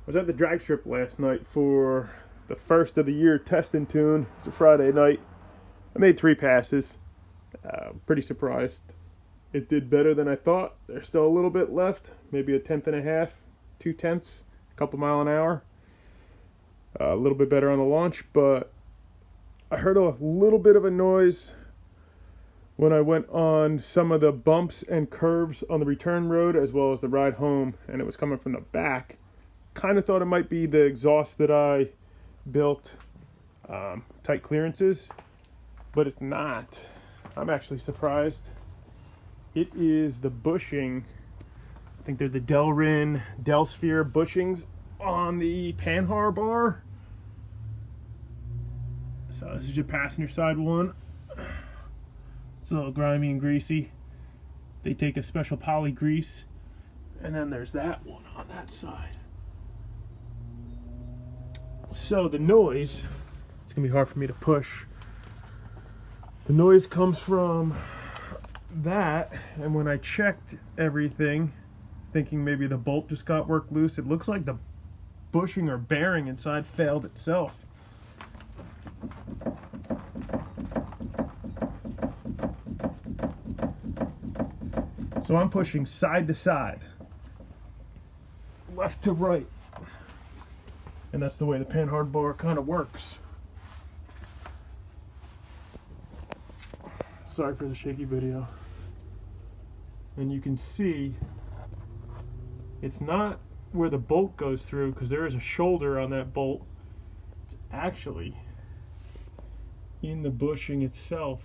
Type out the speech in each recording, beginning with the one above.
was at the drag strip last night for the first of the year test and tune. It's a Friday night. I made 3 passes. Pretty surprised. It did better than I thought. There's still a little bit left, maybe a tenth and a half, 2/10, a couple mile an hour. A little bit better on the launch, but I heard a little bit of a noise when I went on some of the bumps and curves on the return road as well as the ride home, and it was coming from the back. Kind of thought it might be the exhaust that I built, tight clearances, but it's not. I'm actually surprised. It is the bushing. I think they're the Delsphere bushings on the panhard bar. So this is your passenger side one. It's a little grimy and greasy. They take a special poly grease, and then there's that one on that side. So the noise, it's gonna be hard for me to push. The noise comes from that, and when I checked everything, thinking maybe the bolt just got worked loose, it looks like the bushing or bearing inside failed itself. So I'm pushing side to side, left to right, and that's the way the panhard bar kind of works. Sorry for the shaky video. And you can see it's not where the bolt goes through, because there is a shoulder on that bolt. It's actually in the bushing itself.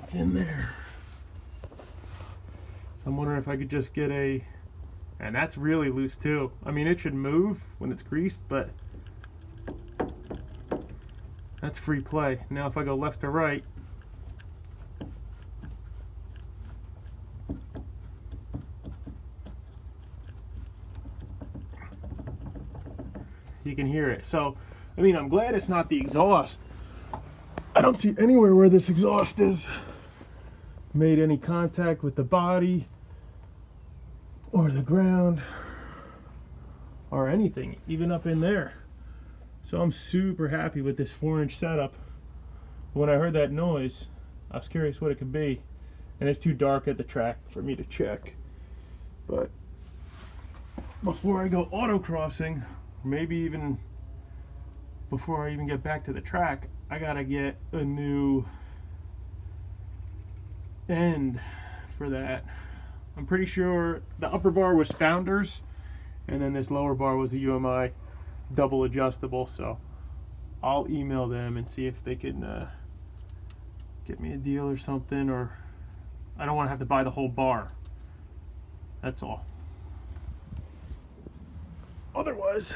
It's in there. So I'm wondering if I could just get a, and that's really loose too. I mean, it should move when it's greased, but that's free play. Now if I go left to right, you can hear it. So, I mean, I'm glad it's not the exhaust. I don't see anywhere where this exhaust is made any contact with the body or the ground or anything, even up in there. So I'm super happy with this 4-inch setup. When I heard that noise, I was curious what it could be, and it's too dark at the track for me to check. But before I go autocrossing, maybe even before I even get back to the track, I gotta get a new end for that. I'm pretty sure the upper bar was Founders, and then this lower bar was a UMI double adjustable. So I'll email them and see if they can get me a deal or something, or I don't want to have to buy the whole bar. That's all. Otherwise,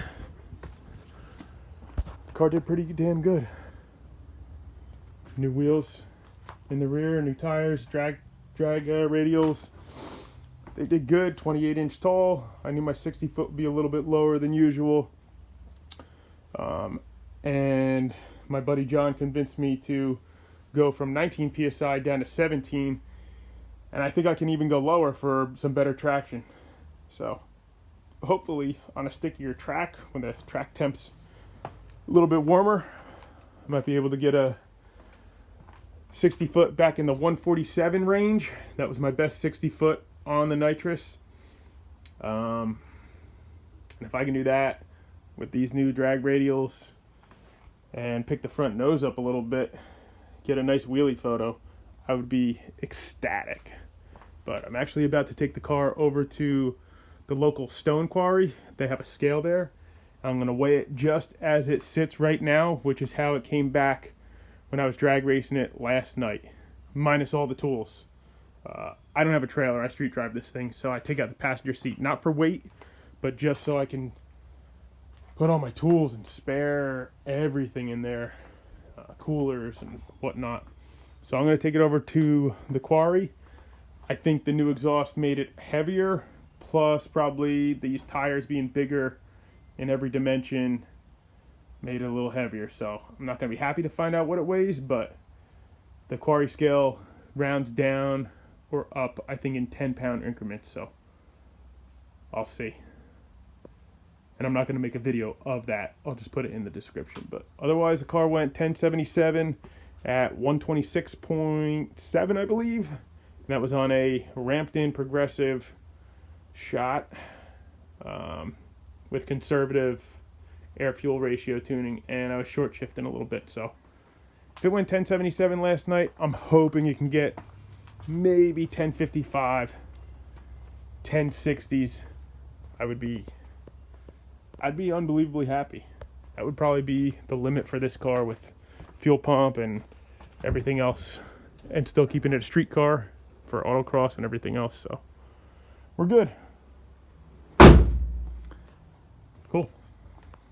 the car did pretty damn good. New wheels in the rear, new tires, drag radials. They did good. 28-inch tall. I knew my 60 foot would be a little bit lower than usual. And my buddy John convinced me to go from 19 psi down to 17, and I think I can even go lower for some better traction. So hopefully on a stickier track, when the track temp's a little bit warmer, I might be able to get a 60 foot back in the 147 range. That was my best 60 foot on the nitrous. And if I can do that with these new drag radials and pick the front nose up a little bit, get a nice wheelie photo, I would be ecstatic. But I'm actually about to take the car over to the local stone quarry. They have a scale there. I'm going to weigh it just as it sits right now, which is how it came back when I was drag racing it last night, minus all the tools. I don't have a trailer. I street drive this thing, so I take out the passenger seat, not for weight, but just so I can put all my tools and spare everything in there, coolers and whatnot. So I'm going to take it over to the quarry. I think the new exhaust made it heavier, plus probably these tires being bigger in every dimension made it a little heavier. So I'm not going to be happy to find out what it weighs, but The quarry scale rounds down or up, I think, in 10-pound increments, so I'll see. And I'm not going to make a video of that. I'll just put it in the description. But otherwise, the car went 1077 at 126.7, I believe. And that was on a ramped-in progressive shot with conservative air-fuel ratio tuning. And I was short shifting a little bit. So if it went 1077 last night, I'm hoping you can get maybe 1055, 1060s. I'd be unbelievably happy. That would probably be the limit for this car with fuel pump and everything else, and still keeping it a street car for autocross and everything else. So we're good.